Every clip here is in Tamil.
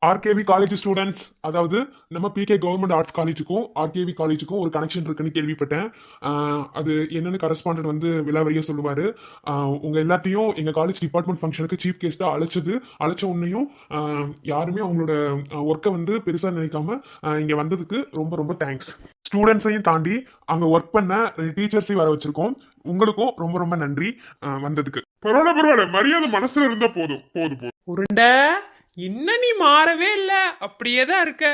ஆர்கேவி காலேஜ் ஸ்டூடெண்ட்ஸ், அதாவது நம்ம பிகே கவர்மெண்ட் ஆர்ட்ஸ் காலேஜுக்கும் ஆர்கேவி காலேஜுக்கும் ஒரு கனெக்ஷன் இருக்குன்னு கேள்விப்பட்டேன். அது என்னன்னு கரஸ்பாண்டன்ட் வந்து விலாவரியா சொல்லுவாரு. உங்க எல்லாத்தையும் எங்க காலேஜ் டிபார்ட்மெண்ட் ஃபங்க்ஷனுக்கு சீஃப் கெஸ்டா அழைச்ச உன்னையும் யாருமே அவங்களோட ஒர்க்கை வந்து பெருசா நினைக்காம இங்க வந்ததுக்கு ரொம்ப ரொம்ப தேங்க்ஸ். ஸ்டூடெண்ட்ஸையும் தாண்டி அங்க ஒர்க் பண்ண டீச்சர்ஸையும் வர வச்சிருக்கோம். உங்களுக்கும் ரொம்ப ரொம்ப நன்றி வந்ததுக்கு. பரவாயில்ல, மரியாதை மனசுல இருந்தா போதும் போதும் போதும். உருண்டை இன்னும் நீ மாறவே இல்ல, அப்படியே தான் இருக்க.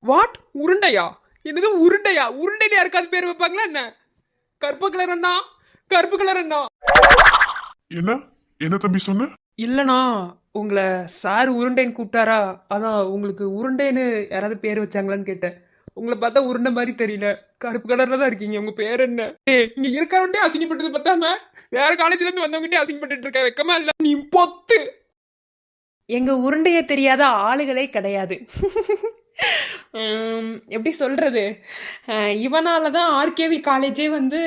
வாட் உருண்டையா? என்னது உருண்டையா? உருண்டையா இருக்காது பேர் வைப்பாங்களா என்ன? கருப்பு கலர் அண்ணா, கருப்பு கலர் அண்ணா. என்ன என்ன தம்பி சொன்ன? இல்லண்ணா, உங்களை சார் உருண்டைன்னு கூப்பிட்டாரா, அதான் உங்களுக்கு உருண்டைன்னு யாராவது பேர் வச்சாங்களான்னு கேட்டேன். உங்களை பார்த்தா உருண்டை மாதிரி தெரியல, கருப்பு கலர்ல தான் இருக்கீங்க. உங்க பேர் என்ன? இங்க இருக்கிறவன்ட்டே அசிங்கப்பட்டது பார்த்தாம வேற காலேஜ்ல இருந்து வந்தவங்கிட்டே அசிங்கப்பட்டு இருக்க, வெக்கமா இல்ல? நீ பொத்து. எங்க உருண்டைய தெரியாத ஆளுகளே கிடையாது. எப்படி சொல்றது, இவனால தான் ஆர்கேவி காலேஜே வந்து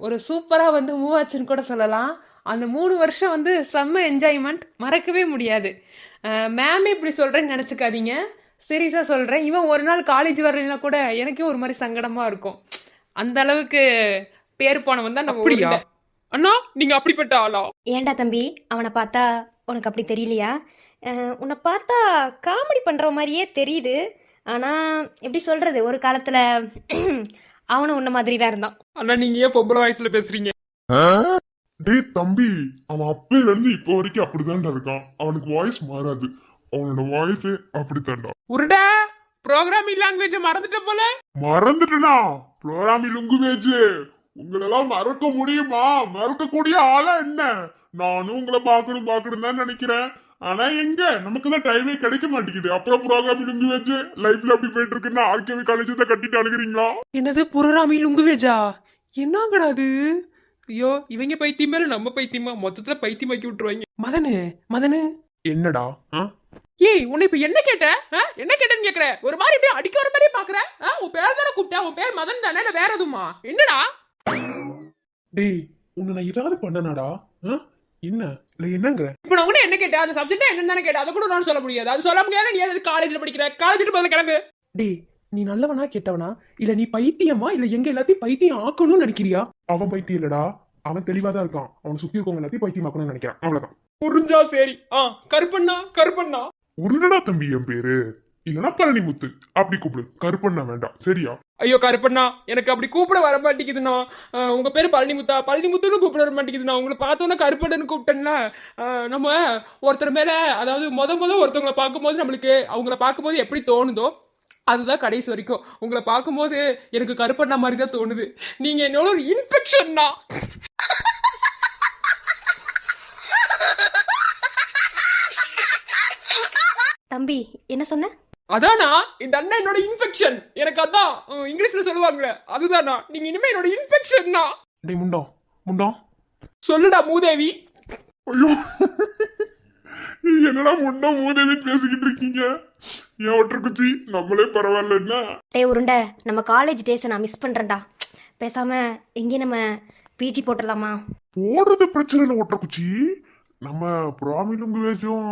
ஒரு சூப்பரா வந்து மூவ் ஆச்சுன்னு கூட சொல்லலாம். அந்த 3 வருஷம் வந்து செம்ம என்ஜாய்மெண்ட், மறக்கவே முடியாது. மேம் இப்படி சொல்றேன்னு நினைச்சுக்காதீங்க, சீரியஸா சொல்றேன். இவன் ஒரு நாள் காலேஜ் வரலைன்னா கூட எனக்கே ஒரு மாதிரி சங்கடமா இருக்கும். அந்த அளவுக்கு பேர் போனவன் தான் நம்ம. அப்படியா அண்ணா, நீங்க அப்படிப்பட்ட ஆளா? ஏண்டா தம்பி, அவனை பார்த்தா உனக்கு அப்படி தெரியலையா? உன்னை பார்த்தா காமெடி பண்ணுற மாதிரியே தெரியுது. ஆனால் எப்படி சொல்கிறது, ஒரு காலத்தில் அவனும் உன்ன மாதிரி தான் இருந்தான். அண்ணா, நீங்க ஏன் பொம்பளை வயசுல பேசுறீங்க? டேய் தம்பி, அவன் அப்பையில இருந்து இப்போ வரைக்கும் அப்படிதான்டா இருக்கான். அவனுக்கு வாய்ஸ் மாறாது, அவனோட வாய்ஸே அப்படித்தான்டா. உருடா, ப்ரோக்ராமிங் லாங்குவேஜ் மறந்துட்ட போல. மறந்துட்டனா? ப்ரோக்ராமிங் லாங்குவேஜ் உங்களெல்லாம் மறக்க முடியுமா? மறக்கக்கூடிய ஆளா என்ன? நானும் உங்களை பாக்கணும் தான் நினைக்கிறேன். ஆனா எங்க நமக்கு தான் டைமே கிடைக்க மாட்டேங்குது. அப்புறம் ப்ரோக்ராமிங் லாங்குவேஜ் லைஃப்ல அப்படி போயிட்டு இருக்குன்னா ஆர்கேவி காலேஜ் தான் கட்டிட்டு அழுகிறீங்களா? என்னது ப்ரோக்ராமிங் லாங்குவேஜா? என்னங்கடா அது? ஐயோ, இவங்க பைத்தியமா இல்ல நம்ம பைத்தியமா? மொத்தத்துல பைத்தியமாக்கி விட்டுருவாங்க. மதனு என்னடா? ஏய், உன்னை இப்ப என்ன கேட்ட? என்ன கேட்டேன்னு கேக்குற? ஒரு மாதிரி அப்படியே அடிக்க வர மாதிரியே பாக்குற. உன் பேர் தானே கூப்பிட்டா? உன் பேர் மதன் தானே, இல்ல வேற எதுமா? என்னடா? டேய், உன்னை நான் ஏதாவது பண்ணனாடா? என்ன இல்ல என்னங்க? இப்ப நான் கூட என்ன கேட்டேன்? அந்த சப்ஜெக்ட் என்னன்னு கேட்டேன். அதை கூட நான் சொல்ல முடியாது. அது சொல்ல முடியாது. நீ எது காலேஜ்ல படிக்கிற? காலேஜ்ல முதல்ல கிளம்பு. டேய், நீ நல்லவனா கெட்டவனா? இல்ல நீ பைத்தியமா? இல்ல எங்க எல்லாத்தையும் பைத்தியம் ஆக்கணும்னு நினைக்கிறியா? அவன் பைத்தியம் இல்லடா, அவன் தெளிவாதான் இருக்கான். அவனை சுத்தி இருக்கவங்க எல்லாத்தையும் பைத்தியம் ஆக்கணும்னு நினைக்கிறான், அவ்வளவுதான். புரிஞ்சா சரி. கருப்பண்ணா. உருண்டா தம்பி என் பேரு, இல்லனா பழனிமுத்து அப்படி கூப்பிடு. கருப்பண்ணா வேண்டாம், சரியா? ஐயோ கருப்பண்ணா, எனக்கு அப்படி கூப்பிட வர மாட்டேங்குதுண்ணா. உங்க பேரு பழனிமுத்துன்னு கூப்பிட வர மாட்டேங்குதுண்ணா. உங்களை பார்த்தோன்னா கருப்பண்ணன்னு கூப்பிட்டேன்னா, நம்ம ஒருத்தர் மேல, அதாவது முத ஒருத்தவங்களை பார்க்கும்போது நம்மளுக்கு அவங்கள பார்க்கும்போது எப்படி தோணுதோ அதுதான் கடைசி வரைக்கும். உங்களை பார்க்கும்போது எனக்கு கருப்பண்ணா மாதிரி தான் தோணுது. நீங்க என்னோட ஒரு இன்ஃபெக்ஷன்னா. தம்பி என்ன சொன்ன? அதானா, இந்த அண்ணன் என்னோட இன்ஃபெக்ஷன். எனக்கு அதான் இங்கிலீஷ்ல சொல்லுவாங்களே, அதுதானா. நீங்க இனிமே என்னோட இன்ஃபெக்ஷன்னா. டேய் முண்டம் சொல்லுடா மூதேவி. ஐயோ, என்னடா முண்டம் மூதேவின்னு பேசிக்கிட்டு இருக்கீங்க? ஏன் ஒட்டர்குச்சி, நம்மளே பரவாயில்ல என்ன? டேய் உருண்டை, நம்ம காலேஜ் டேஸை நான் மிஸ் பண்றேன்டா. பேசாம எங்கேயும் நம்ம பிஜி போட்டுடலாமா? போடுறது பிரச்சனை இல்லை ஒட்டர்குச்சி. நம்ம ப்ரோக்ராமிங் லாங்குவேஜும்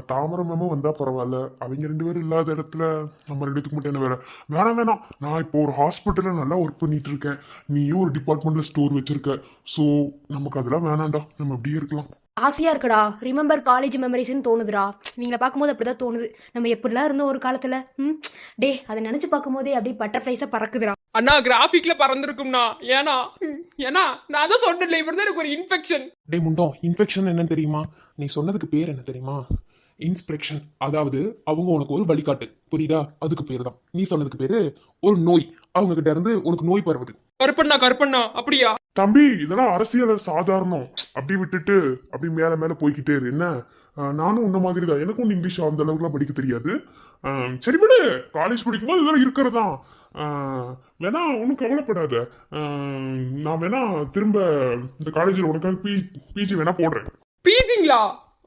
தாமரம் மேமும் வந்தா பரவாயில்ல. அவங்க 2 பேரும் இல்லாத இடத்துல நம்ம 2 பேத்துக்கு மட்டும் என்ன வேணாம். நான் இப்போ ஒரு ஹாஸ்பிட்டல்ல நல்லா ஒர்க் பண்ணிட்டு இருக்கேன். நீயும் ஒரு டிபார்ட்மெண்ட்ல ஸ்டோர் வச்சிருக்க. ஸோ நமக்கு அதெல்லாம் வேணாம்டா, நம்ம அப்படியே இருக்கலாம். ஆசையா இருக்குடா, ரிமெம்பர் காலேஜ் மெமரிஸ்ன்னு தோணுதுடா. நீங்களை பார்க்கும்போது அப்படிதான் தோணுது. நம்ம எப்படிலாம் இருந்தோம் ஒரு காலத்துல. டே, அதை நினைச்சு பார்க்கும்போதே அப்படியே பட்டர்ஃப்ளைஸா பறக்குதுடா. அண்ணா, கிராஃபிக்ல பறந்துருக்கும்ண்ணா. ஏன்னா நான் தான் சொன்னேன்ல, இப்படிதான் எனக்கு ஒரு இன்ஃபெக்ஷன். டே முண்டம், இன்ஃபெக்ஷன் என்னன்னு தெரியுமா? நீ சொன்னதுக்கு பேர் என்ன தெரியுமா? இன்ஸ்பிரேஷன். அதாவது அவங்க உனக்கு ஒரு வழிகாட்டு, புரியுதா? அதுக்கு பேர் தான். நீ சொன்னதுக்கு பேரு ஒரு நோய். அவங்க கிட்ட இருந்து உனக்கு நோய் பரவுது. கருப்பண்ணா அப்படியா? தம்பி, இதெல்லாம் அரசியல் சாதாரணம். அப்படி விட்டுட்டு அப்படி மேல போய்கிட்டே இரு என்ன? நானும் உன்ன மாதிரி தான். எனக்கும் இங்கிலீஷ் அந்த அளவுக்குலாம் படிக்க தெரியாது. சரி விடு, காலேஜ் படிக்கும்போது இதெல்லாம் இருக்கிறதான். வேணா ஒன்றும் கவலைப்படாத. நான் வேணா திரும்ப இந்த காலேஜில் உனக்காக பிஜி வேணா போடுறேன். பிஜிங்களா?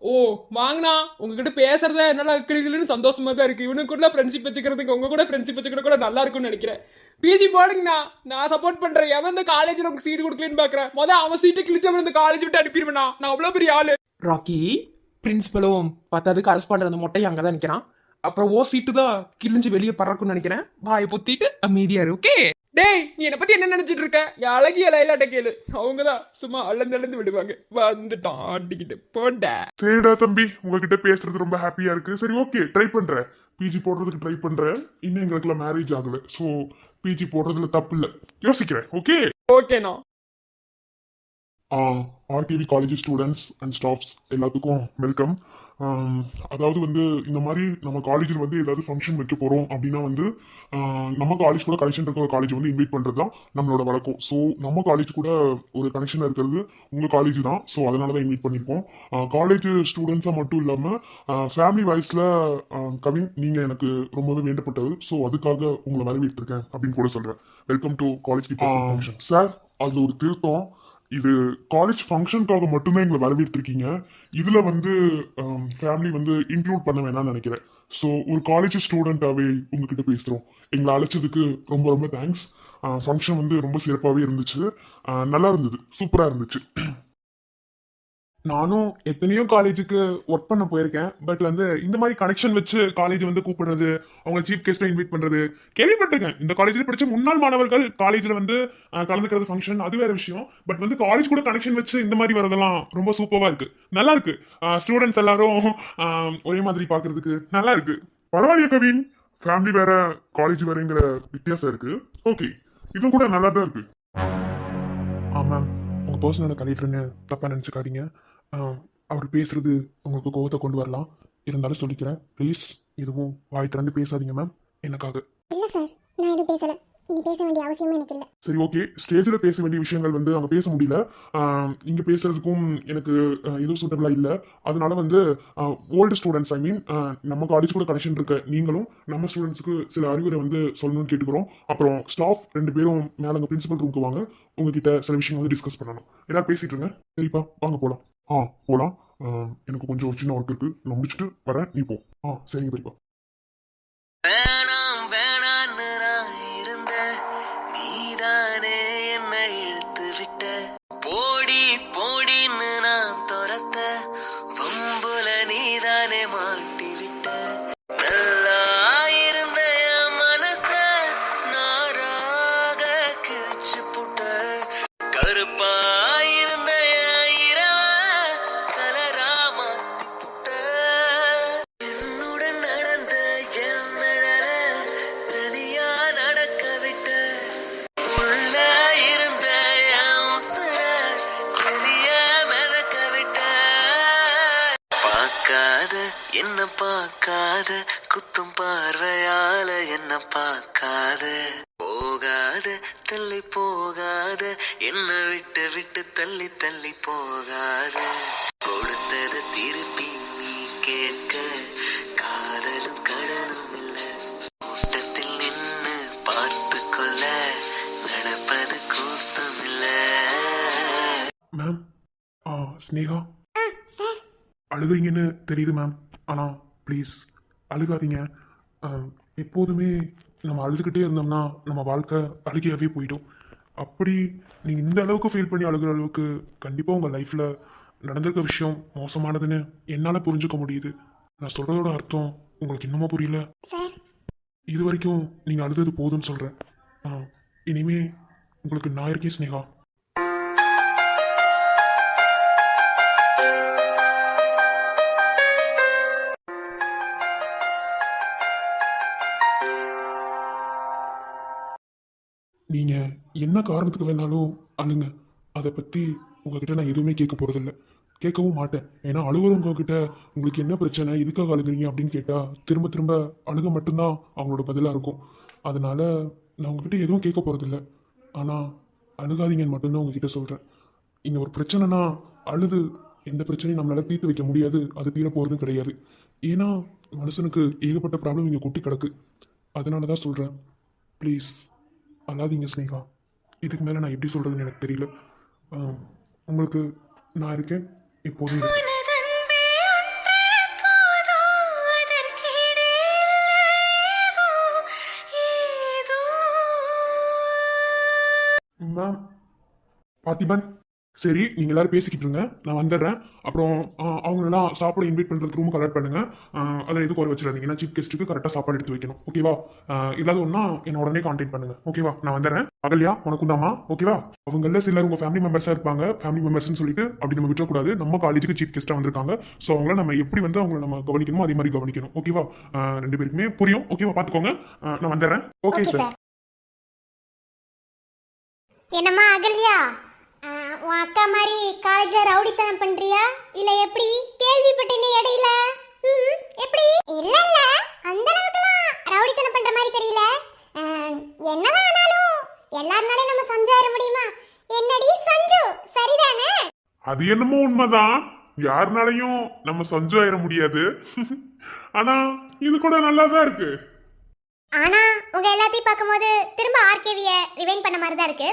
ஓ வாங்கண்ணா, உங்ககிட்ட பேசுறத என்னால கிளிகிளின்னு சந்தோஷமா தான் இருக்கு. இவனுக்கு கூட ஃப்ரெண்ட்ஷிப் வச்சுக்கிறதுக்கு உங்க கூட ஃப்ரெண்ட்ஷிப் வச்சுக்கிற கூட நல்லா இருக்கும்னு நினைக்கிறேன். பிஜி போடுங்கண்ணா, நான் சப்போர்ட் பண்றேன். எவன் இந்த காலேஜ்ல உங்களுக்கு சீட் கொடுக்கலன்னு பாக்குறேன். அவன் சீட்டை கிழிச்சவன் இந்த காலேஜ் விட்டு அனுப்பிடுவேண்ணா. நான் அவ்வளவு பெரிய ஆளு. ராக்கி பிரின்சிபலும் பத்தாவது கரஸ்பாண்டர் அந்த மொட்டையை அங்கதான் நிக்கிறான். அப்புறம் ஓ சீட்டு தான் கிழிஞ்சு வெளியே பறக்கும்னு நினைக்கிறேன். வாயை பொத்திட்டு அமைதியா இரு. ஓகே டேய், நீ என்ன பத்தி என்ன நினைச்சிட்டு இருக்க? என் அழகிய லைலாட்ட கேளு. அவங்கதான் சும்மா அள்ளந்து விடுவாங்க. வந்துட்டான் ஆட்டிக்கிட்டு போட. சரிடா தம்பி, உங்ககிட்ட பேசுறது ரொம்ப ஹாப்பியா இருக்கு. சரி ஓகே, ட்ரை பண்றேன். பிஜி போடுறதுக்கு ட்ரை பண்றேன். இன்னும் எங்களுக்குலாம் மேரேஜ் ஆகல. ஸோ பிஜி போடுறதுல தப்பு இல்லை, யோசிக்கிறேன். ஓகே ஓகேண்ணா. ஆர்டிவி காலேஜ் ஸ்டூடெண்ட்ஸ் அண்ட் ஸ்டாஃப்ஸ் எல்லாத்துக்கும் வெல்கம். அதாவது வந்து இந்த மாதிரி நம்ம காலேஜில் வந்து ஏதாவது ஃபங்க்ஷன் வைக்க போகிறோம் அப்படின்னா வந்து நம்ம காலேஜ் கூட கனெக்ஷன் இருக்கிற காலேஜ் வந்து இன்வைட் பண்ணுறது தான் நம்மளோட வழக்கம். ஸோ நம்ம காலேஜ் கூட ஒரு கனெக்ஷன் இருக்கிறது உங்கள் காலேஜ் தான். ஸோ அதனால தான் இன்வைட் பண்ணியிருக்கோம். காலேஜ் ஸ்டூடெண்ட்ஸாக மட்டும் இல்லாமல் ஃபேமிலி வைஸில் கவின் நீங்கள் எனக்கு ரொம்பவே வேண்டப்பட்டது. ஸோ அதுக்காக உங்களை வரவேற்றிருக்கேன் அப்படின்னு கூட சொல்கிறேன். Welcome to college function. Sir, அதில் ஒரு திருத்தம். இது காலேஜ் ஃபங்க்ஷனுக்காக மட்டும்தான் எங்களை வரவேற்றிருக்கீங்க. இதுல வந்து ஃபேமிலி வந்து இன்க்ளூட் பண்ண வேணாம்னு நினைக்கிறேன். ஸோ ஒரு காலேஜ் ஸ்டூடெண்டாவே உங்ககிட்ட பேசுறோம். எங்களை அழைச்சதுக்கு ரொம்ப ரொம்ப தேங்க்ஸ். ஃபங்க்ஷன் வந்து ரொம்ப சிறப்பாகவே இருந்துச்சு. நல்லா இருந்தது, சூப்பராக இருந்துச்சு. நானும் எத்தனையோ காலேஜுக்கு ஒர்க் பண்ண போயிருக்கேன். பட் வந்து இந்த மாதிரி கனெக்ஷன் வச்சு காலேஜ் வந்து கூப்பிடுறது, அவங்க சீஃப் கெஸ்ட்டை இன்வைட் பண்றது கேள்விப்பட்டிருக்கேன். இந்த காலேஜில் படிச்ச முன்னாள் மாணவர்கள் காலேஜில் வந்து கலந்துக்கிறது ஃபங்க்ஷன், அது வேற விஷயம். பட் வந்து காலேஜ் கூட கனெக்ஷன் வச்சு இந்த மாதிரி வரதெல்லாம் ரொம்ப சூப்பராக இருக்கு, நல்லா இருக்கு. ஸ்டூடெண்ட்ஸ் எல்லாரும் ஒரே மாதிரி பார்க்கறதுக்கு நல்லா இருக்கு. பரவாயில்லையே கவின், ஃபேமிலி வேற காலேஜ் வேறங்கிற வித்தியாசம் இருக்கு. ஓகே, இது கூட நல்லா தான் இருக்கு. மேம், உங்கள் பர்சனோட கலெக்டர்னு தப்பாக நினச்சிக்காதீங்க. அவர் பேசுறது உங்களுக்கு கோவத்தை கொண்டு வரலாம். இருந்தாலும் சொல்லிக்கிறேன், ப்ளீஸ் எதுவும் வாய் திறந்து பேசாதீங்க மேம், எனக்காக. இல்ல சார், நான் எதுவும் பேசல. இனி பேச வேண்டிய அவசியமே எனக்கு இல்லை. சரி ஓகே, ஸ்டேஜில் பேச வேண்டிய விஷயங்கள் வந்து அங்கே பேச முடியல. இங்கே பேசுறதுக்கும் எனக்கு எதுவும் சூட்டபிளாக இல்லை. அதனால வந்து ஓல்டு ஸ்டூடெண்ட்ஸ், ஐ மீன் நம்ம காலேஜ் கூட கனெக்ஷன் இருக்க நீங்களும் நம்ம ஸ்டூடெண்ட்ஸுக்கு சில அறிவுரை வந்து சொல்லணும்னு கேட்டுக்கிறோம். அப்புறம் ஸ்டாஃப் 2 பேரும் மேலே அங்கே பிரின்சிபல் ரூமுக்கு வாங்க, உங்ககிட்ட சில விஷயம் வந்து டிஸ்கஸ் பண்ணணும். எல்லாரும் பேசிட்டு இருங்க. சரிப்பா, வாங்க போகலாம். போகலாம். எனக்கு கொஞ்சம் ஒரு சின்ன ஒர்க் இருக்கு, நான் முடிச்சுட்டு வரேன், நீ போ. சரிங்க பெரியப்பா. வேணாம் வேணான்னு நான் இருந்த நீதானே என்னை இழுத்து விட்ட. போடி போடின்னு நான் துரத்த வம்புல நீதானே மாட்டி விட்ட. நல்லா இருந்த என் மனச நாராக கிழிச்சு புட்ட. கருப்பா இருந்த என் இரவ கலரா மாத்தி புட்ட. என்னுடன் நடந்த என் நிழல தனியா நடக்க விட்ட. உள்ள இருந்த என் உசுர வெளிய மிதக்க விட்ட. பார்க்காத என்ன பார்க்காத, குத்தும் பார்வையால என்ன பார்க்காத. போகாத தள்ளி போகாத, என்ன விட்டு விட்டு தள்ளி தள்ளி போகாத. கொடுத்தது திருப்பி நீ கேட்க காதலும் கடனும் இல்ல. கூட்டத்தில் நின்னு பார்த்து கொள்ள நடப்பது கூத்தம் இல்ல. மேம், ஸ்னேகா சார், அழுகுறீங்கன்னு தெரியுது மேம். ஆனால் ப்ளீஸ் அழுகாதீங்க. எப்போதுமே நம்ம அழுதுகிட்டே இருந்தோம்னா நம்ம வாழ்க்கை அழுகையாகவே போயிடும். அப்படி நீங்கள் இந்த அளவுக்கு ஃபீல் பண்ணி அழுகிற அளவுக்கு கண்டிப்பாக உங்கள் லைஃப்பில் நடந்திருக்க விஷயம் மோசமானதுன்னு என்னால் புரிஞ்சுக்க முடியுது. நான் சொல்கிறதோட அர்த்தம் உங்களுக்கு இன்னுமா புரியல? சார், இது வரைக்கும் நீங்கள் அழுதது போதும்னு சொல்கிறேன். இனிமே உங்களுக்கு நான் இருக்கேன் ஸ்னேகா. நீங்கள் என்ன காரணத்துக்கு வேணாலும் அழுங்க. அதை பற்றி உங்ககிட்ட நான் எதுவுமே கேட்க போகிறதில்ல, கேட்கவும் மாட்டேன். ஏன்னா அழுகுறவங்கக்கிட்ட உங்களுக்கு என்ன பிரச்சனை, எதுக்காக அழுகுறீங்க அப்படின்னு கேட்டால் திரும்ப திரும்ப அழுக மட்டும்தான் அவங்களோட பதிலாக இருக்கும். அதனால நான் உங்ககிட்ட எதுவும் கேட்க போகிறதில்ல. ஆனால் அழுகாதீங்கன்னு மட்டும்தான் உங்ககிட்ட சொல்கிறேன். இங்கே ஒரு பிரச்சனைனா அழுது எந்த பிரச்சனையும் நம்மளால் தீர்த்து வைக்க முடியாது, அது தீர போகிறதும் கிடையாது. ஏன்னா மனுஷனுக்கு ஏகப்பட்ட ப்ராப்ளம் இங்கே கொட்டி கிடக்கு. அதனால தான் சொல்கிறேன், ப்ளீஸ் அல்லாதீங்க ஸ்னேகா. இதுக்கு மேலே நான் எப்படி சொல்கிறதுன்னு எனக்கு தெரியல. உங்களுக்கு நான் இருக்கேன், எப்போதும் இருக்கேன். மேம் பார்த்திபன், சரி நீங்கள் எல்லாரும் பேசிக்கிட்டு இருங்க, நான் வந்துடுறேன். அப்புறம் அவங்களெல்லாம் சாப்பிட இன்வைட் பண்ணுறதுக்கு ரூமுக்கு அலர்ட் பண்ணுங்க. அதை எதுக்கு குறை வச்சிடாதீங்க, ஏன்னா சீஃப் கெஸ்ட்டுக்கு கரெக்டாக சாப்பாடு எடுத்து வைக்கணும். ஓகேவா? ஏதாவது ஒன்றா என்ன உடனே கான்டாக்ட் பண்ணுங்க. ஓகேவா? நான் வந்துடுறேன். அகல்யா உனக்கு தாமா? ஓகேவா? அவங்கள சிலர் உங்கள் ஃபேமிலி மெம்பர்ஸாக இருப்பாங்க. ஃபேமிலி மெம்பர்ஸ்னு சொல்லிட்டு அப்படி நம்ம விட்டுறக்கூடாது. நம்ம காலேஜுக்கு சீஃப் கெஸ்ட்டாக வந்திருக்காங்க. ஸோ அவங்கள நம்ம எப்படி வந்து அவங்கள நம்ம கவனிக்கணுமோ அதே மாதிரி கவனிக்கணும். ஓகேவா? ரெண்டு பேருக்குமே புரியும். ஓகேவா? பார்த்துக்கோங்க. நான் வந்துடுறேன். Okay sir. என்னம்மா அகல்யா, உன் அக்கா மாதிரி காலேஜ்ல ரவுடித்தனம் பண்றியா இல்ல எப்படி? கேள்விப்பட்டேனே இடையில. எப்படி? இல்ல இல்ல, அந்த அளவுக்குலாம் ரவுடித்தனம் பண்ற மாதிரி தெரியல. என்னதான் ஆனாலும் எல்லாருனாலே நம்ம சஞ்சு ஆயிட முடியுமா? என்னடி சஞ்சு, சரிதானே? அது என்னமோ உண்மைதான், யாருனாலையும் நம்ம சஞ்சு ஆயிட முடியாது. ஆனா இது கூட நல்லா தான் இருக்கு. ஆனா உங்க எல்லாத்தையும் பார்க்கும்போது திரும்ப ஆர்கேவிய ரிவைண்ட் பண்ண மாதிரி தான் இருக்கு.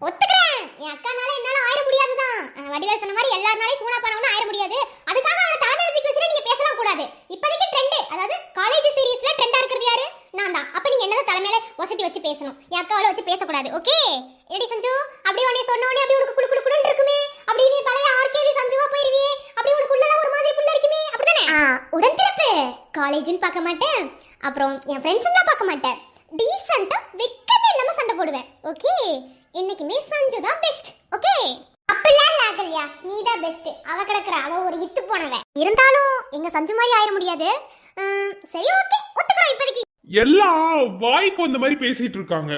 ஒத்துக்கிறேன், என் அக்கானால என்னால ஆயிட முடியாதுதான். வடிவேல் சொன்ன மாதிரி எல்லாருனாலையும் சூனா பண்ணவனும் ஆயிட முடியாது. அதுக்காக அவனை தலைமையில தூக்கி வச்சுட்டு நீங்க பேசலாம் கூடாது. இப்போதைக்கு ட்ரெண்ட், அதாவது காலேஜ் சீரிஸ்ல ட்ரெண்டா இருக்கிறது யாரு? நான் தான். அப்ப நீங்க என்னதான் தலைமையில வசதி வச்சு பேசணும், என் அக்காவோட வச்சு பேசக்கூடாது. ஓகே எடி சஞ்சு? அப்படி உடனே சொன்ன உடனே அப்படி உனக்கு குடு குடு குடுன்னு இருக்குமே, அப்படி நீ பழைய ஆர்கேவி சஞ்சுவா போயிருவியே, அப்படி உனக்கு உள்ளலாம் ஒரு மாதிரி புள்ள இருக்குமே, அப்படிதானே? உடன்பிறப்பு காலேஜ்னு பார்க்க மாட்டேன், அப்புறம் என் ஃப்ரெண்ட்ஸ் தான் பார்க்க மாட்டேன். டீசெண்டா வெக்கமே இல்லாம சண்டை போடுவேன். ஓகே, இன்னைக்குமே சஞ்சு தான் பெஸ்ட். ஓகே, அப்பெல்லாம் இல்ல அகல்யா, நீ தான் பெஸ்ட். அவ கிடக்குற, அவ ஒரு இத்து போனவ. இருந்தாலும் எங்க சஞ்சு மாதிரி ஆயிட முடியாது. சரி ஓகே, ஒத்துக்கிறோம். இப்போதைக்கு எல்லாம் வாய்க்கு வந்த மாதிரி பேசிட்டு இருக்காங்க.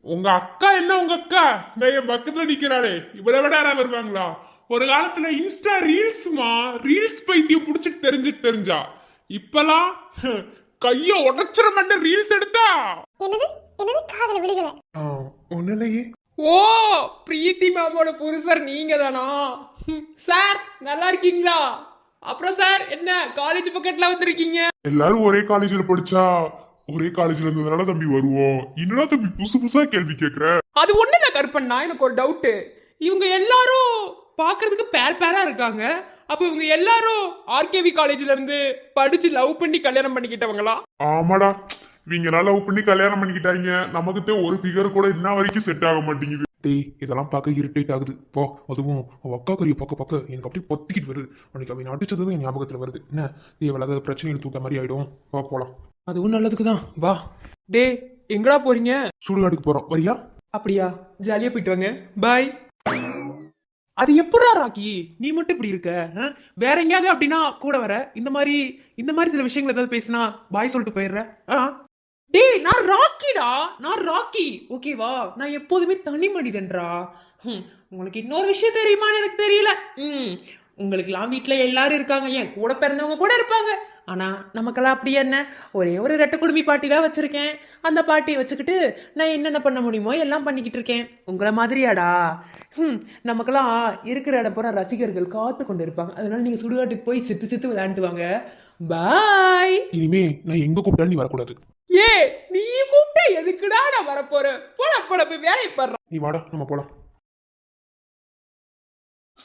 உங்க அக்கா என்ன, உங்க அக்கா இந்த என் பக்கத்துல நிக்கிறாளே, இவ்வளவு விட யாரா வருவாங்களா? ஒரு காலத்துல இன்ஸ்டா ரீல்ஸ்மா, ரீல்ஸ் பைத்தியம் புடிச்சிட்டு தெரிஞ்சா, இப்பெல்லாம் கைய உடைச்சிட மாட்டேன் ரீல்ஸ் எடுத்தா. என்னது என்னது காதல விழுகல. ஒன்னுலையே. ஓ, பிரீத்தி மேமோட புருஷர் நீங்க தானா? சார் நல்லா இருக்கீங்களா? அப்புறம் சார் என்ன காலேஜ் பக்கத்துல வந்திருக்கீங்க? எல்லாரும் ஒரே காலேஜ்ல படிச்சா ஒரே காலேஜ்ல இருந்ததுனால தம்பி வருவோம். என்னடா தம்பி புதுசு புதுசா கேள்வி கேக்குற? அது ஒண்ணு இல்ல கற்பண்ணா, எனக்கு ஒரு டவுட். இவங்க எல்லாரும் பாக்குறதுக்கு பேர் பேரா இருக்காங்க. அப்ப இவங்க எல்லாரும் ஆர்கேவி காலேஜ்ல இருந்து படிச்சு லவ் பண்ணி கல்யாணம் பண்ணிக்கிட்டவங்களா? ஆமாடா, இவங்க லவ் பண்ணி கல்யாணம் பண்ணிக்கிட்டாங்க. நமக்கு ஒரு ஃபிகர் கூட இன்ன வரைக்கும் செட் ஆக மாட்டேங்குது. டேய், இதெல்லாம் பார்க்க இரிட்டேட் ஆகுது. போ, அதுவும் அக்கா கறியை பார்க்க எனக்கு அப்படியே பொத்திக்கிட்டு வருது. அன்னைக்கு அவன் அடிச்சதும் என் ஞாபகத்துல வருது. என்ன தேவையில்லாத பிரச்சனைகள் தூக்க மாதிரி ஆயிடும். வா போலாம். அதுவும் நல்லதுக்கு தான். வா. டே, எங்கடா போறீங்க? சுடுகாடுக்கு போறோம், வரியா? அப்படியா, ஜாலியா போயிட்டு வாங்க. பாய். அது எப்படா ராக்கி நீ மட்டும் இப்படி இருக்க? வேற எங்கேயாவது அப்படின்னா கூட வர, இந்த மாதிரி சில விஷயங்கள் ஏதாவது பேசினா பாய் சொல்லிட்டு போயிடுற. டேய், நான் ராக்கிடா, நான் ராக்கி. ஓகேவா? நான் எப்போதுமே தனி மனிதன்டா. உங்களுக்கு இன்னொரு விஷயம் தெரியுமான்னு எனக்கு தெரியல. உங்களுக்குலாம் வீட்டுல எல்லாரும் இருக்காங்க, என் கூட பிறந்தவங்க கூட இருப்பாங்க. ஆனா நமக்கெல்லாம் அப்படி என்ன, ஒரே ஒரு ரெட்டை குடுமி பாட்டி தான் வச்சிருக்கேன். அந்த பாட்டியை வச்சுக்கிட்டு நான் என்னென்ன பண்ண முடியுமோ எல்லாம் பண்ணிக்கிட்டு இருக்கேன். உங்களை மாதிரியாடா? நமக்கெல்லாம் இருக்கிற இடம் போற ரசிகர்கள் காத்து கொண்டு இருப்பாங்க. அதனால நீங்க சுடுகாட்டுக்கு போய் சித்து சித்து விளையாண்டு வாங்க. பாய். இனிமே நான் எங்க கூப்பிட்டாலும் நீ வரக்கூடாது. ஏ, நீ கூப்பிட்டா எதுக்குடா நான் வரப்போறேன்? போட போய் வேலையை பாடுற. நீ வாடா, நம்ம போலாம்.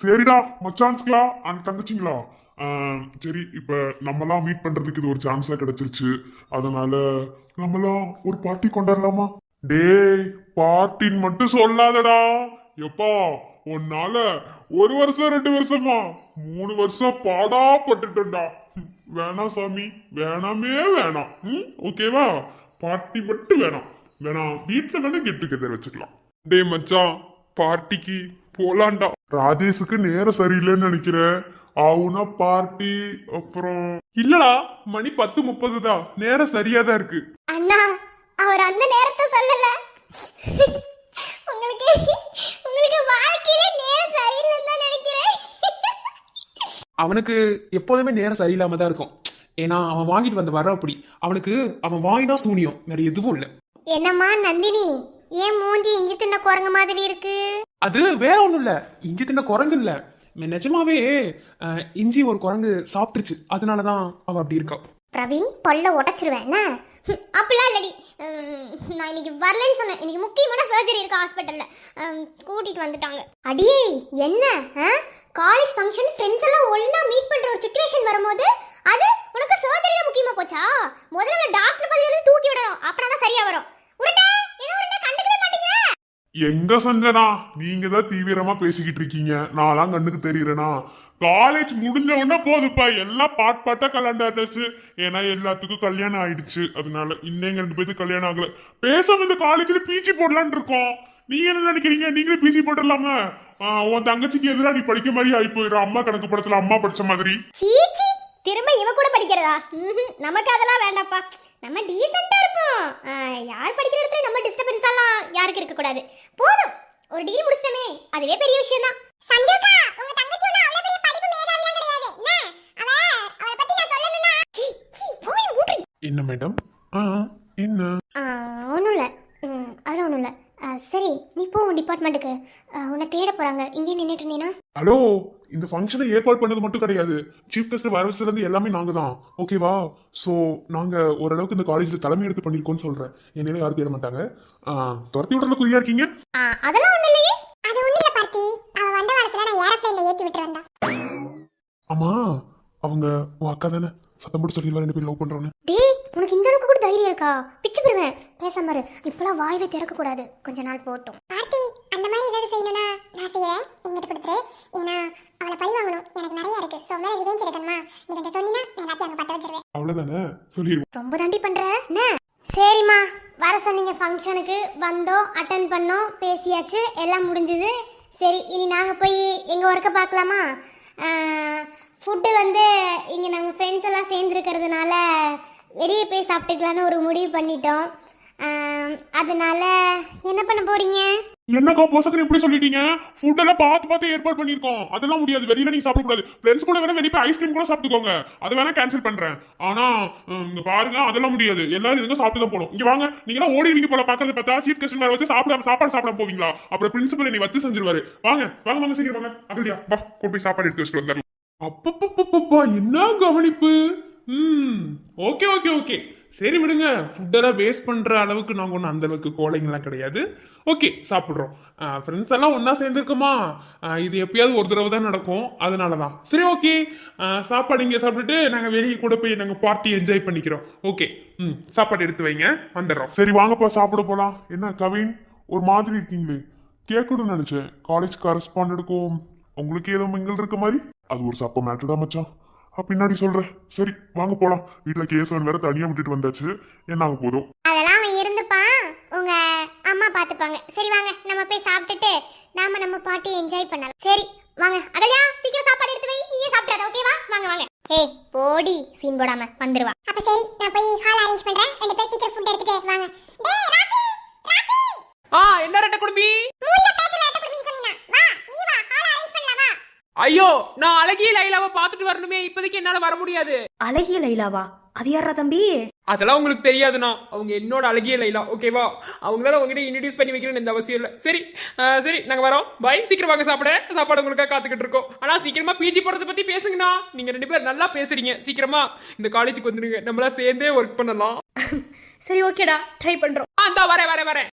சரிடா மச்சான்ஸ்களா அண்ட் தங்கச்சிங்களா, சரி இப்ப நம்மலாம் மீட் பண்றதுக்கு இது ஒரு சான்ஸா கிடைச்சிருச்சு. அதனால நம்மலாம் ஒரு பார்ட்டி கொண்டாடலாமா? டேய், பார்ட்டின்னு மட்டும் சொல்லாதடா. எப்பா, உன்னால 1 வருஷம் 2 வருஷமா 3 வருஷம் பாடா பட்டுட்டா. வேணாம் சாமி, வேணாமே வேணாம். ஓகேவா? பார்ட்டி மட்டும் வேணாம். வீட்டுல வேணா கெட் டுகெதர் வச்சுக்கலாம். டே மச்சான், பார்ட்டிக்கு போலாண்டா. ராஜேஷுக்கு நேரம் சரியில்லைன்னு நினைக்கிறேன். ஆவுனா பார்ட்டி அப்புறம் இல்லடா, மணி 10:30 தான், நேரம் சரியா தான் இருக்கு. அண்ணா, அவர் அந்த நேரத்தை சொல்லல. உங்களுக்கு வாழ்க்கையிலே நேரம் சரியில்லைன்னு தான் நினைக்கிறேன். அவனுக்கு எப்போதுமே நேரம் சரியில்லாம தான் இருக்கும். ஏன்னா அவன் வாங்கிட்டு வந்த வர அப்படி. அவனுக்கு அவன் வாங்கினா சூனியம், வேற எதுவும் இல்லை. என்னம்மா நந்தினி, ஏன் மூஞ்சி இஞ்சி தின்ன குரங்கு மாதிரி இருக்கு? அது வேற ஒண்ணும் இல்ல, இஞ்சி தின்ன குரங்கு இல்ல, நிஜமாவே இஞ்சி ஒரு குரங்கு சாப்பிட்டுருச்சு. அதனாலதான் அவ அப்படி இருக்கா. பிரவீன் பல்ல உடைச்சிருவேன் என்ன? அப்படிலாம் இல்லடி. நான் இன்னைக்கு வரலன்னு சொன்னேன். இன்னைக்கு முக்கியமான சர்ஜரி இருக்கு ஹாஸ்பிட்டல்ல. கூட்டிட்டு வந்துட்டாங்க. அடியே என்ன காலேஜ் ஃபங்க்ஷன் ஃப்ரெண்ட்ஸ் எல்லாம் ஒண்ணா மீட் பண்ற ஒரு சிச்சுவேஷன் வரும்போது அது உனக்கு சர்ஜரி தான் முக்கியமா போச்சா? முதல்ல டாக்டர் பதவியில இருந்து தூக்கி விடணும். அப்பனா தான் சரியா வரும். உருண்டை என்ன உருண்டை கண்டுக்கவே மாட்டீங்க? எங்க சஞ்சனா, நீங்க தான் தீவிரமா பேசிக்கிட்டு இருக்கீங்க, நான்லாம் கண்ணுக்கு தெரியறேனா? காலேஜ் முடிஞ்ச உடனே போதுப்பா, எல்லாம் பாட்டா கல்யாண்டாச்சு. ஏன்னா எல்லாத்துக்கும் கல்யாணம் ஆயிடுச்சு. அதனால இன்னும் 2 பேருக்கு கல்யாணம் ஆகல. பேசாம இந்த காலேஜ்ல பிஜி போடலான்னு இருக்கோம். நீங்க என்ன நினைக்கிறீங்க? நீங்களே பிஜி போட்டுடலாமா? உன் தங்கச்சிக்கு எதிராக நீ படிக்க மாதிரி ஆகி போயிடும். அம்மா கணக்கு படத்துல அம்மா படிச்ச மாதிரி. சீச்சி, திரும்ப இவ கூட படிக்கிறதா? நமக்கு அதெல்லாம் வேண்டாப்பா. நம்ம டீசெண்டா இருப்போம். யார் படிக்கிற இடத்துல நம்ம டிஸ்டர்பன்ஸ் எல்லாம் யாருக்கு இருக்க கூடாது. போதும், ஒரு டிகிரி முடிச்சிட்டமே, அதுவே பெரிய விஷயம் தான். சஞ்சோகா, உங்க தங்கச்சி ஒண்ணு அவ்வளவு பெரிய படிப்பு மேதாவிலாம் கிடையாது. என்ன அவளை பத்தி நான் சொல்லணும்னா போய் மூடி. என்ன மேடம்? என்ன? ஒன்றும் இல்லை, அதெல்லாம் ஒன்றும் இல்லை. சரி, நீ போ உன் டிபார்ட்மெண்ட்டுக்கு. உன்னை தேட போகிறாங்க. இங்கே நின்றுட்டு இருந்தீங்கன்னா. ஹலோ, இந்த ஃபங்க்ஷனை ஏற்பாடு பண்ணது மட்டும் கிடையாது, சீஃப் கெஸ்ட் வரவச்சுல இருந்து எல்லாமே நாங்க தான். ஓகேவா? ஸோ நாங்க ஓரளவுக்கு இந்த காலேஜ்ல தலைமை எடுத்து பண்ணிருக்கோம்னு சொல்றேன். என்னையில யாரும் தேட மாட்டாங்க. துரத்தி விடுறதுல குறியா இருக்கீங்க? அதெல்லாம் ஒன்றும் இல்லையே. அது ஒன்றும் இல்லை பார்த்தி. அவள் வந்த வாரத்தில் நான் ஏரோப்ளேனில் ஏற்றி விட்டு வந்தா. ஆமா, அவங்க உன் அக்கா தானே? சத்தம் போட்டு சொல்லி 2 பேர் லவ் பண்றோன்னு. டேய், உனக்கு இந்த அளவுக்கு கூட தைரியம் இருக்கா? பிச்சு போடுவேன். பேசாம இரு. இப்பெல்லாம் வாய்வே திறக்க கூடாது. கொஞ்ச நாள் போட்டும். பார்த்தி, அந்த மாதிரி ஏதாவது செய்யணும்னா நான் செய்யறேன். என்கிட்ட கொடுத்துரு. ஏன்னா அவளை பழி வாங்கணும் எனக்கு நிறைய இருக்கு. ஸோ மேலே ரிவெஞ்ச் எடுக்கணுமா? நீ கொஞ்சம் சொன்னீங்கன்னா நான் எல்லாத்தையும் அங்கே பட்ட வச்சிருவேன். அவ்வளவுதானே, சொல்லிடுவோம். ரொம்ப தாண்டி பண்ற என்ன? சரிம்மா, வர சொன்னீங்க ஃபங்க்ஷனுக்கு, வந்தோம், அட்டன் பண்ணோம், பேசியாச்சு, எல்லாம் முடிஞ்சுது. சரி, இனி நாங்கள் போய் எங்கள் ஒர்க்கை பார்க்கலாமா? ஃபுட்டு வந்து இங்கே நாங்கள் ஃப்ரெண்ட்ஸ் எல்லாம் சேர்ந்துருக்கிறதுனால வெளியே போய் சாப்பிட்டுக்கலான்னு ஒரு முடிவு பண்ணிட்டோம். அதனால என்ன பண்ண போறீங்க? என்னக்கா போசக்கர் இப்படி சொல்லிட்டீங்க? ஃபுட் எல்லாம் பார்த்து ஏற்பாடு பண்ணிருக்கோம். அதெல்லாம் முடியாது, வெளியில நீங்க சாப்பிட கூடாது. ஃப்ரெண்ட்ஸ் கூட வேணா வெளியே போய் ஐஸ்கிரீம் கூட சாப்பிட்டுக்கோங்க. அது வேணா கேன்சல் பண்றேன். ஆனா இங்க பாருங்க, அதெல்லாம் முடியாது. எல்லாரும் இருங்க, சாப்பிட்டு தான் போகணும். இங்க வாங்க, நீங்க எல்லாம் ஓடிவீங்க போல. பாக்கிறத பார்த்தா சீஃப் கெஸ்ட் மேல வச்சு சாப்பாடு சாப்பிட போவீங்களா? அப்புறம் பிரின்சிபல் நீ வச்சு செஞ்சிருவாரு. வாங்க வாங்க வாங்க, சீக்கிரம் வாங்க. அகல்யா வா, கொண்டு போய் சாப்பாடு எடுத்து வச்சுட்டு வந்துடலாம். அப்பப்பப்பப்பா, என்ன கவனிப்பு! ஓகே ஓகே ஓகே, சரி விடுங்க. ஃபுட்டெல்லாம் வேஸ்ட் பண்ற அளவுக்கு நாங்கள் ஒன்றும் அந்த அளவுக்கு கோழைங்கெல்லாம் கிடையாது. ஓகே, சாப்பிட்றோம். ஃப்ரெண்ட்ஸ் எல்லாம் ஒன்றா சேர்ந்துருக்குமா? இது எப்பயாவது ஒரு தடவை தான் நடக்கும், அதனால தான். சரி ஓகே, சாப்பாடு இங்கே சாப்பிட்டுட்டு நாங்கள் வெளியே கூட போய் நாங்கள் பார்ட்டி என்ஜாய் பண்ணிக்கிறோம். ஓகே, சாப்பாடு எடுத்து வைங்க, வந்துடுறோம். சரி வாங்கப்பா, சாப்பிட போகலாம். என்ன கவின், ஒரு மாதிரி இருக்கீங்களே? கேட்கணும்னு நினச்சேன். காலேஜ் கரஸ்பாண்டடுக்கும் உங்களுக்கு ஏதோ மிங்கல் இருக்க மாதிரி. அது ஒரு சப்ப மேட்டர்டா மச்சான். பின்னாடி சொல்றேன். சரி வாங்க போலாம். வீட்டுல கேசவன் வேற தனியா விட்டுட்டு வந்தாச்சு. என்ன ஆக போதும்? அதெல்லாம் அவன் இருந்துப்பான், உங்க அம்மா பாத்துப்பாங்க. சரி வாங்க, நம்ம போய் சாப்பிட்டுட்டு நம்ம பார்ட்டி என்ஜாய் பண்ணலாம். சரி வாங்க. அகல்யா, சீக்கிரம் சாப்பாடு எடுத்து வை. நீயே சாப்பிடாத, ஓகேவா? வாங்க வாங்க. ஏய் போடி, சீன் போடாம வந்துருவா. அப்ப சரி, நான் போய் ஹால் அரேஞ்ச் பண்றேன். 2 பேர் சீக்கிரம் ஃபுட் எடுத்துட்டு வாங்க. டேய் ராக்கி, ராக்கி. என்ன ரெட்ட குடுமி? மூஞ்ச பேத்து ரெட்ட குடுமின்னு சொன்னீனா? வா, நீ வா, ஹால் அரேஞ்ச் பண்ணலாம் வா. ஐயோ, நான் அழகிய லைலாவை பார்த்துட்டு வரணுமே, இப்போதைக்கு என்னால வர முடியாது. அழகிய லைலாவா? அது யாரா தம்பி? அதெல்லாம் உங்களுக்கு தெரியாதுண்ணா. அவங்க என்னோட அழகிய லைலா, ஓகேவா? அவங்களால உங்ககிட்ட இன்ட்ரடியூஸ் பண்ணி வைக்கணும்னு எந்த அவசியம் இல்லை. சரி சரி, நாங்கள் வரோம். பாய். சீக்கிரம் வாங்க சாப்பிட. சாப்பாடு உங்களுக்காக காத்துக்கிட்டு இருக்கோம். ஆனால் சீக்கிரமா பிஜி போகிறத பற்றி பேசுங்கண்ணா. நீங்கள் 2 பேர் நல்லா பேசுறீங்க. சீக்கிரமா இந்த காலேஜுக்கு வந்துடுங்க, நம்மளா சேர்ந்தே ஒர்க் பண்ணலாம். சரி ஓகேடா, ட்ரை பண்றோம். இந்தா வரேன்.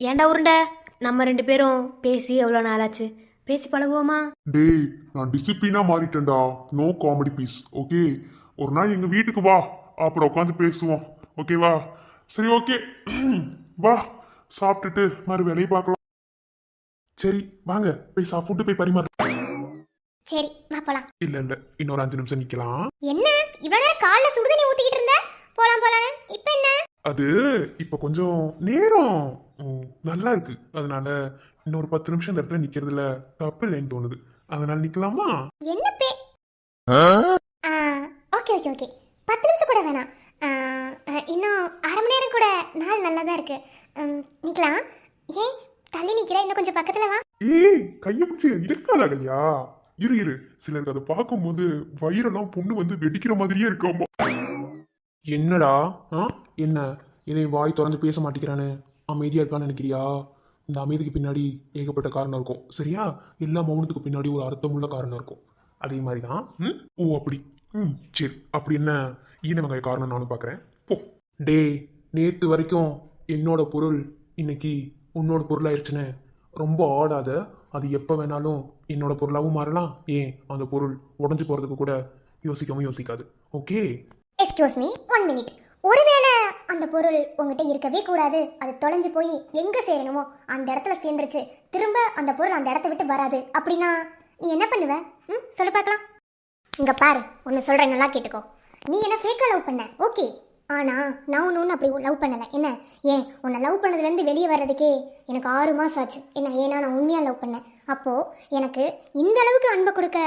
ஏன்டா உருண்டை, நம்ம 2 பேரும் பேசி எவ்வளோ நாளாச்சு? பேசி பழகுவோமா? டேய், நான் டிசிப்ளினா மாறிட்டேன்டா. No comedy piece. ஓகே, ஒரு நாள் எங்க வீட்டுக்கு வா, அப்புறம் உட்காந்து பேசுவோம். ஓகேவா? சரி ஓகே, வா, சாப்பிட்டுட்டு மறு வேலையை பார்க்கலாம். சரி வாங்க, போய் ஃபுட்டு போய் பரிமாறு. சரி வா போலாம். இல்ல இன்னொரு 5 நிமிஷம் நிக்கலாம். என்ன இவ்வளவு நேரம் காலைல சுடுதண்ணி ஊத்திக்கிட்டு இருந்த? போலாம். இப்போ என்ன? அது இப்ப கொஞ்சம் நேரம் நல்லா இருக்கு, அதனால இன்னொரு 10 நிமிஷம் இந்த இடத்துல நிக்கிறதுல தப்பு இல்லைன்னு தோணுது. அதனால நிக்கலாமா? என்ன பே? ஓகே 10 நிமிஷம் கூட வேணாம். இன்னும் 1/2 மணி நேரம் கூட நாள் நல்லா தான் இருக்கு. நிக்கலாம். ஏன் தள்ளி நிக்கிற? இன்னும் கொஞ்சம் பக்கத்துல வா. ஏய், கைய பிடிச்சி இருக்காதா இல்லையா? இரு, சிலருக்கு அதை பார்க்கும்போது வயிறெல்லாம் பொண்ணு வந்து வெடிக்கிற மாதிரியே இருக்காமா. என்னடா என்ன இதை வாய் திறந்து பேச மாட்டேங்கிறானு அமைதியா இருக்கான்னு நினைக்கிறியா? இந்த அமைதிக்கு பின்னாடி ஏகப்பட்ட காரணம் இருக்கும், சரியா? எல்லா மௌனத்துக்கு பின்னாடி ஒரு அர்த்தமுள்ள காரணம் இருக்கும். அதே மாதிரி தான். ஓ அப்படி ம் சரி, அப்படி என்ன ஈன வெங்காய காரணம் நானும் பார்க்குறேன். போ. டே, நேற்று வரைக்கும் என்னோட பொருள் இன்னைக்கு உன்னோட பொருளாயிருச்சுன்னு ரொம்ப ஆடாத. அது எப்போ வேணாலும் என்னோட பொருளாகவும் மாறலாம். ஏன் அந்த பொருள் உடஞ்சி போகிறதுக்கு கூட யோசிக்கவும் யோசிக்காது. ஓகே? Excuse me 1 minute. ஒருவேளை அந்த பொருள் உங்ககிட்ட இருக்கவே கூடாது, அது தொலைஞ்சு போய் எங்க சேரணுமோ அந்த இடத்துல சேர்ந்துருச்சு, திரும்ப அந்த பொருள் அந்த இடத்த விட்டு வராது அப்படின்னா நீ என்ன பண்ணுவ? சொல்லு பார்க்கலாம். இங்க பாரு, ஒன்று சொல்றேன், நல்லா கேட்டுக்கோ. நீ என்ன ஃபேக்காக லவ் பண்ண, ஓகே. ஆனா நான் ஒன்று அப்படி லவ் பண்ணலை. என்ன, ஏன் உன்னை லவ் பண்ணதுலேருந்து வெளியே வர்றதுக்கே எனக்கு 6 மாதம் ஆச்சு. என்ன, ஏன்னா நான் உண்மையாக லவ் பண்ணேன். அப்போது எனக்கு இந்த அளவுக்கு அன்பை கொடுக்க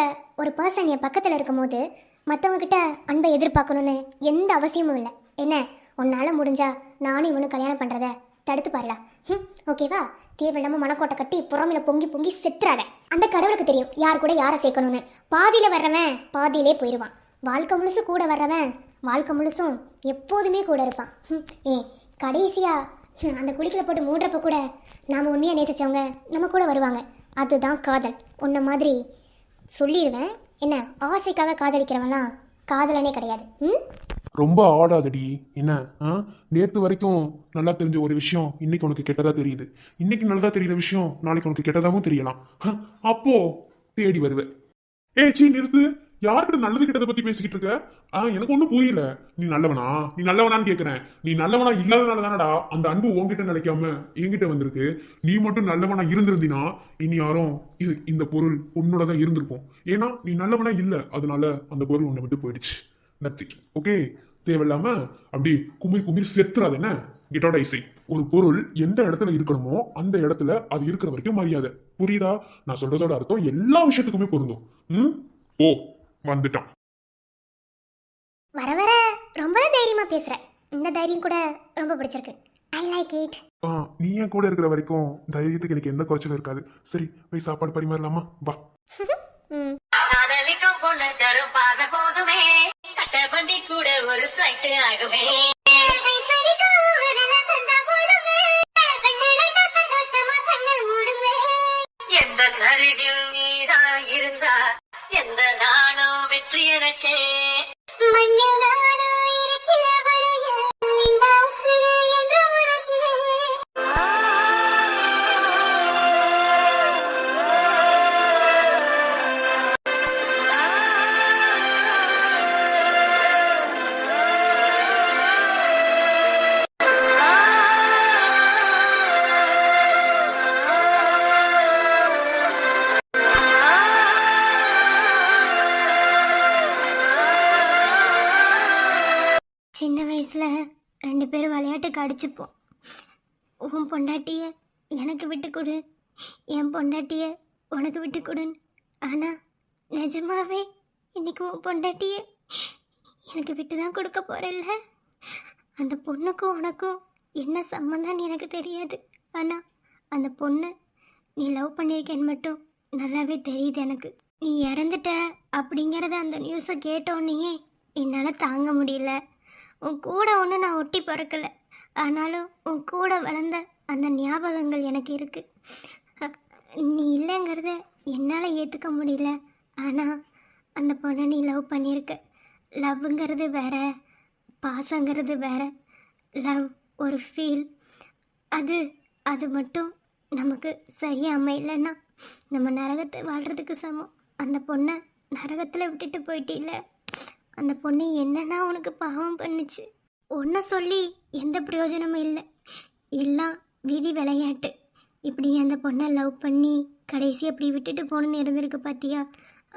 ஒரு பர்சன் என் பக்கத்தில் இருக்கும்போது மற்றவங்க கிட்ட அன்பை எதிர்பார்க்கணும்னு எந்த அவசியமும் இல்லை. என்ன, உன்னால் முடிஞ்சா நானும் இவனும் கல்யாணம் பண்ணுறத தடுத்து பாருடா. ஓகேவா? தேவையில்லாமல் மனக்கோட்டை கட்டி புறமையில பொங்கி பொங்கி செத்துறாத. அந்த கடவுளுக்கு தெரியும் யார் கூட யாரை சேர்க்கணும்னு. பாதியில் வர்றவன் பாதியிலே போயிடுவான். வாழ்க்கை முழுசும் கூட வர்றவன் வாழ்க்கை முழுசும் எப்போதுமே கூட இருப்பான். ஏன் கடைசியாக அந்த குளிக்கல போட்டு மூடுறப்ப கூட நாம் உண்மையாக நேசித்தவங்க நம்ம கூட வருவாங்க. அதுதான் காதல். உன்ன மாதிரி சொல்லிடுவேன். என்ன, ஆசைக்காக காதலிக்கிறவன்லாம் காதலனே கிடையாது. ரொம்ப ஆடாதடி. என்ன, நேற்று வரைக்கும் நல்லா தெரிஞ்ச ஒரு விஷயம் இன்னைக்கு உனக்கு கெட்டதா தெரியுது. இன்னைக்கு நல்லதா தெரியுற விஷயம் நாளைக்கு உனக்கு கெட்டதாகவும் தெரியலாம். அப்போ தேடி வருவேன். சீ, நிறுத்து. யார்கிட்ட நல்லது கிட்டதை பத்தி பேசிக்கிட்டு இருக்க? எனக்கு ஒன்றும் புரியல. நீ நல்லவனா? நீ நல்லவனான்னு கேட்கிறேன். நீ நல்லவனா இல்லாதனால தானடா அந்த அன்பு உன்கிட்ட நினைக்காம என்கிட்ட வந்திருக்கு. நீ மட்டும் நல்லவனா இருந்திருந்தீனா இனி யாரும் இந்த பொருள் உன்னோட தான் இருந்திருக்கும். ஏன்னா நீ நல்லவனா இல்ல, அதனால அந்த பொருள் உன்னை விட்டு போயிடுச்சு. நத்தி. ஓகே? தேவையில்லாம அப்படி குமிழ் குமிழ் செத்துறாது. என்ன, கெட்டோட ஐசை. ஒரு பொருள் எந்த இடத்துல இருக்கணுமோ அந்த இடத்துல அது இருக்கிற வரைக்கும் மரியாதை. புரியுதா? நான் சொல்றதோட அர்த்தம் எல்லா விஷயத்துக்குமே பொருந்தும். ஓ, வந்துட்டான். வர வர ரொம்ப தைரியமா பேசுற. இந்த தைரியம் கூட ரொம்ப பிடிச்சிருக்கு. I like it. நீ என் கூட இருக்கிற வரைக்கும் தைரியத்துக்கு எனக்கு எந்த குறைச்சலும் இருக்காது. சரி, போய் சாப்பாடு பரிமாறலாமா? வா. காதலிக்கும் பொண்ணு தரும் பார்வை போதுமே, கட்ட வண்டி கூட ஒரு ஃபிளைட் ஆகுமே. எந்த அருகில் நீதான் இருந்தா எந்த நானும் வெற்றி எனக்கே. சின்ன வயசுல 2 பேரும் விளையாட்டுக்கு அடிச்சுப்போம். உன் பொண்டாட்டிய எனக்கு விட்டு கொடு, என் பொண்டாட்டிய உனக்கு விட்டு கொடுன்னு. ஆனா நிஜமாவே இன்னைக்கு உன் பொண்டாட்டிய எனக்கு விட்டு தான் கொடுக்க போறல்ல. அந்த பொண்ணுக்கும் உனக்கும் என்ன சம்மந்தம்னு எனக்கு தெரியாது. ஆனா அந்த பொண்ணு நீ லவ் பண்ணியிருக்கேன்னு மட்டும் நல்லாவே தெரியுது எனக்கு. நீ இறந்துட்ட அப்படிங்கிறத அந்த நியூஸை கேட்டோன்னே என்னால் தாங்க முடியல. உன் கூட ஒன்று நான் ஒட்டி பிறக்கல, ஆனாலும் உன் கூட வளர்ந்த அந்த ஞாபகங்கள் எனக்கு இருக்கு. நீ இல்லைங்கிறத என்னால் ஏற்றுக்க முடியல. ஆனால் அந்த பொண்ணை நீ லவ் பண்ணியிருக்க. லவ்ங்கிறது வேற, பாசங்கிறது வேற. லவ் ஒரு ஃபீல். அது மட்டும் நமக்கு சரியாக அமையலைன்னா நம்ம நரகத்தை வாழ்கிறதுக்கு சமம். அந்த பொண்ணை நரகத்தில் விட்டுட்டு போயிட்டில்ல. அந்த பொண்ணு என்னன்னா உனக்கு பாவம் பண்ணுச்சு. ஒன்றை சொல்லி எந்த பிரயோஜனமும் இல்லை. எல்லாம் விதி விளையாட்டு. இப்படி அந்த பொண்ணை லவ் பண்ணி கடைசி அப்படி விட்டுட்டு போகணுன்னு இருந்திருக்கு பார்த்தியா?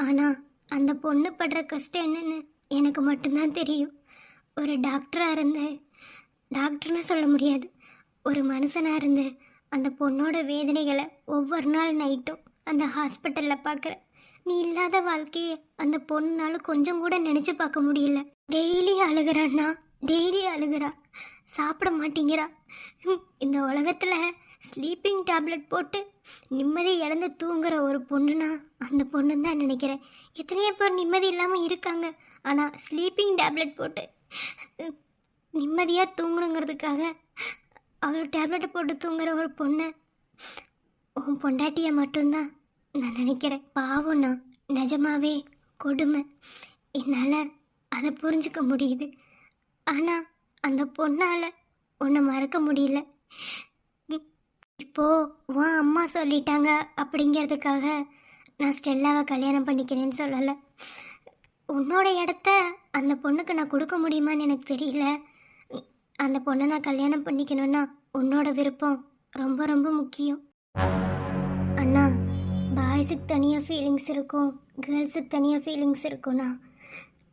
ஆனால் அந்த பொண்ணு படுற கஷ்டம் என்னன்னு எனக்கு மட்டும்தான் தெரியும். ஒரு டாக்டராக இருந்த, டாக்டர்னு சொல்ல முடியாது, ஒரு மனுஷனாக இருந்து அந்த பொண்ணோட வேதனைகளை ஒவ்வொரு நாள் நைட்டும் அந்த ஹாஸ்பிட்டலில் பார்க்குற. நீ இல்லாத வாழ்க்கையை அந்த பொண்ணால கொஞ்சம் கூட நினச்சி பார்க்க முடியல. டெய்லி அழுகிறான்னா டெய்லி அழுகிறா, சாப்பிட மாட்டேங்கிறா. இந்த உலகத்தில் ஸ்லீப்பிங் டேப்லெட் போட்டு நிம்மதி இழந்து தூங்குற ஒரு பொண்ணுனா அந்த பொண்ணு தான் நினைக்கிறேன். எத்தனையோ பேர் நிம்மதி இல்லாமல் இருக்காங்க. ஆனால் ஸ்லீப்பிங் டேப்லெட் போட்டு நிம்மதியாக தூங்கணுங்கிறதுக்காக அவ்வளோ டேப்லெட்டை போட்டு தூங்குற ஒரு பொண்ணை உன் பொண்டாட்டியை மட்டும்தான் நான் நினைக்கிறேன். பாவம்னா நிஜமாவே கொடுமை. என்னால் அதை புரிஞ்சுக்க முடியுது. ஆனால் அந்த பொண்ணால் உன்னை மறக்க முடியல. இப்போ உன் அம்மா சொல்லிட்டாங்க அப்படிங்கிறதுக்காக நான் ஸ்டெல்லாவை கல்யாணம் பண்ணிக்கிறேன்னு சொல்லலை. உன்னோட இடத்த அந்த பொண்ணுக்கு நான் கொடுக்க முடியுமான்னு எனக்கு தெரியல. அந்த பொண்ணை நான் கல்யாணம் பண்ணிக்கணும்னா உன்னோட விருப்பம் ரொம்ப ரொம்ப முக்கியம். அண்ணா, பாய்ஸுக்கு தனியாக ஃபீலிங்ஸ் இருக்கும், கேர்ள்ஸுக்கு தனியாக ஃபீலிங்ஸ் இருக்கும்ண்ணா.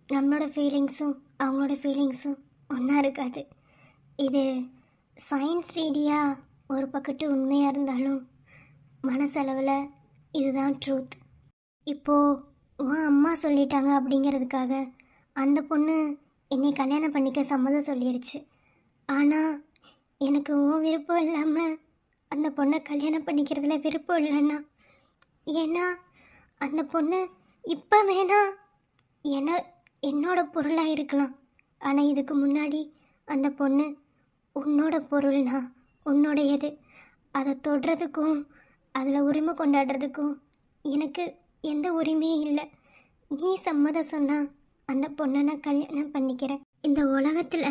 நம்மளோட ஃபீலிங்ஸும் அவங்களோட ஃபீலிங்ஸும் ஒன்றா இருக்காது. இது சயின்ஸ் ரீதியாக ஒரு பக்கத்து உண்மையாக இருந்தாலும் மனசளவில் இதுதான் ட்ரூத். இப்போது உன் அம்மா சொல்லிட்டாங்க அப்படிங்கிறதுக்காக அந்த பொண்ணு என்னை கல்யாணம் பண்ணிக்க சம்மதம் சொல்லிடுச்சு. ஆனால் எனக்கு உன் விருப்பம் இல்லாமல் அந்த பொண்ணை கல்யாணம் பண்ணிக்கிறதுல விருப்பம் இல்லைன்னா. ஏன்னா அந்த பொண்ணு இப்போ வேணா என்னோட பொருளாக இருக்கலாம், ஆனால் இதுக்கு முன்னாடி அந்த பொண்ணு உன்னோட பொருள்னா உன்னோடையது. அதை தொடுறதுக்கும் அதில் உரிமை கொண்டாடுறதுக்கும் எனக்கு எந்த உரிமையும் இல்லை. நீ சம்மதம் சொன்னால் அந்த பொண்ணை நான் கல்யாணம் பண்ணிக்கிறேன். இந்த உலகத்தில்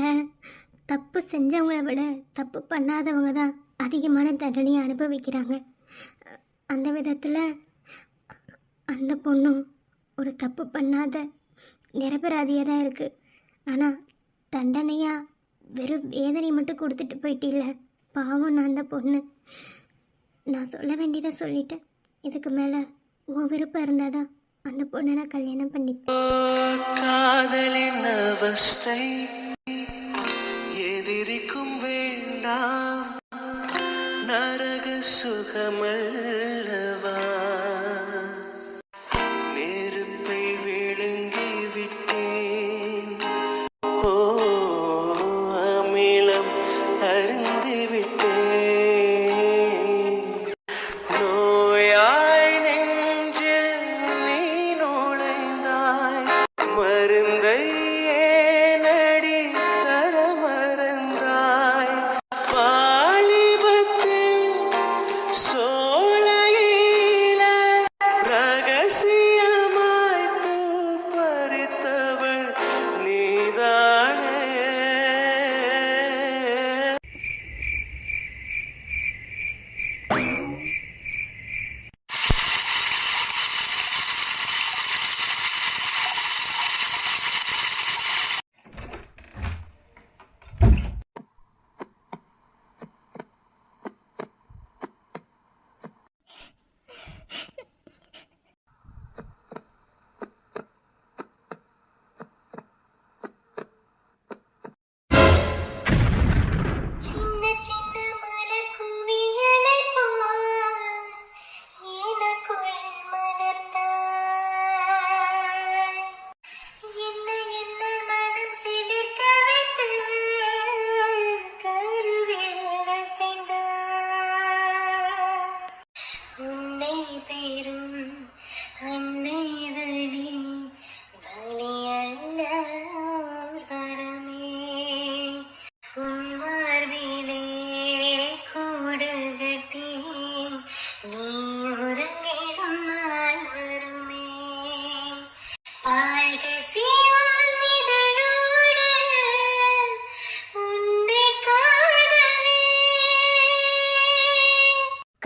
தப்பு செஞ்சவங்களை விட தப்பு பண்ணாதவங்க தான் அதிகமான தண்டனையை அனுபவிக்கிறாங்க. அந்த விதத்தில் அந்த பொண்ணும் ஒரு தப்பு பண்ணாத நிரபராதியாக தான் இருக்குது. ஆனால் தண்டனையாக வெறும் வேதனை மட்டும் கொடுத்துட்டு போயிட்டில்ல, பாவம். நான் அந்த பொண்ணு, நான் சொல்ல வேண்டியதை சொல்லிட்டேன். இதுக்கு மேலே உன் விருப்பம் இருந்தால் தான் அந்த பொண்ணை நான் கல்யாணம் பண்ணிப்பேன். காதலின் அவஸ்தை எதிரிக்கும் வேண்டாம், நரக சுகமல்லவா. நெருப்பை விழுங்கி விட்டேன், ஓ அமிலம் அருந்தி விட்டேன். நோயாய் நெஞ்சில் நீ நுழைந்தாய், மருந்தை ஏனடி தர மறந்தாய். வாலிபத்தின் சோலையில ரகசியமாய் பூ பறித்தவள் நீதானே. சின்ன சின்ன மலர் குவியலை போல் எனக்குள் மலர்ந்தாய். என்ன என்ன மனம் சிலிர்க்க வைத்து கருவில் அசைந்தாய். உன்னை பெறும் அன்னை வழி வலியல்ல ஓர் வரமே. உன் மார்பிலே கூடு கட்டி நீ உறங்கிடும் நாள் வருமே. பால் கசியும் இதழோடு உன்னை காணவே.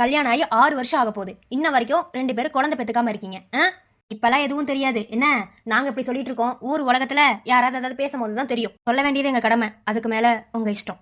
கல்யாணம் ஆகி 6 வருஷம் ஆக போகுது, இன்ன வரைக்கும் 2 பேரும் குழந்தை பெற்றுக்காம இருக்கீங்க. இப்பெல்லாம் எதுவும் தெரியாது என்ன? நாங்க இப்படி சொல்லிட்டு இருக்கோம், ஊர் உலகத்துல யாராவது ஏதாவது பேசும்போது தான் தெரியும். சொல்ல வேண்டியது எங்க கடமை, அதுக்கு மேல உங்க இஷ்டம்.